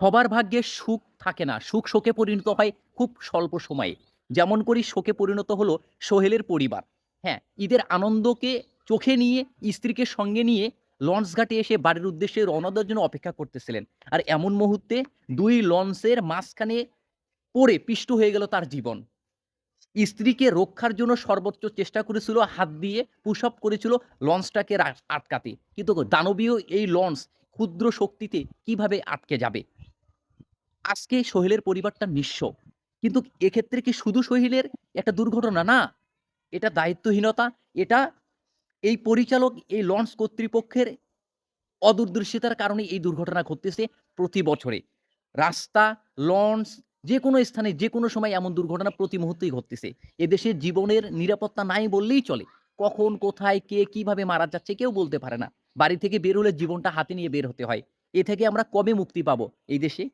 সবার ভাগ্যে সুখ থাকে না। সুখ শোকে পরিণত হয় খুব স্বল্প সময়ে। যেমন করি শোকে পরিণত হলো সোহেলের পরিবার। হ্যাঁ, ঈদের আনন্দকে চোখে নিয়ে স্ত্রীকে সঙ্গে নিয়ে লঞ্চঘাটে এসে বাড়ির উদ্দেশ্যে রওনা দেওয়ার জন্য অপেক্ষা করতেছিলেন। আর এমন মুহূর্তে ২ লঞ্চের মাঝখানে পড়ে পিষ্ট হয়ে গেল তার জীবন। স্ত্রীকে রক্ষার জন্য সর্বোচ্চ চেষ্টা করেছিল, হাত দিয়ে পুশ আপ করেছিল লঞ্চটাকে আটকাতে। কিন্তু দানবীয় এই লঞ্চ ক্ষুদ্র শক্তিতে কিভাবে আটকে যাবে? আজকে সোহেলের পরিবারটা নিঃস্ব। কিন্তু এক্ষেত্রে কি শুধু সোহেলের একটা দুর্ঘটনা? না। এটা দায়িত্বহীনতা, এটা এই পরিচালক, এই লঞ্চ কর্তৃপক্ষের অদূরদর্শিতার কারণে এই দুর্ঘটনা ঘটতেছে প্রতি বছরে। রাস্তা, লঞ্চ যেকোনো স্থানে যেকোনো সময় এমন দুর্ঘটনা প্রতি মুহূর্তেই ঘটতেছে। এদেশে জীবনের নিরাপত্তা নাই বললেই চলে। কখন, কোথায়, কে কিভাবে মারা যাচ্ছে কেউ বলতে পারে না। বাড়ি থেকে বের হলে জীবনটা হাতে নিয়ে বের হতে হয়। এ থেকে আমরা কবে মুক্তি পাবো এই দেশে?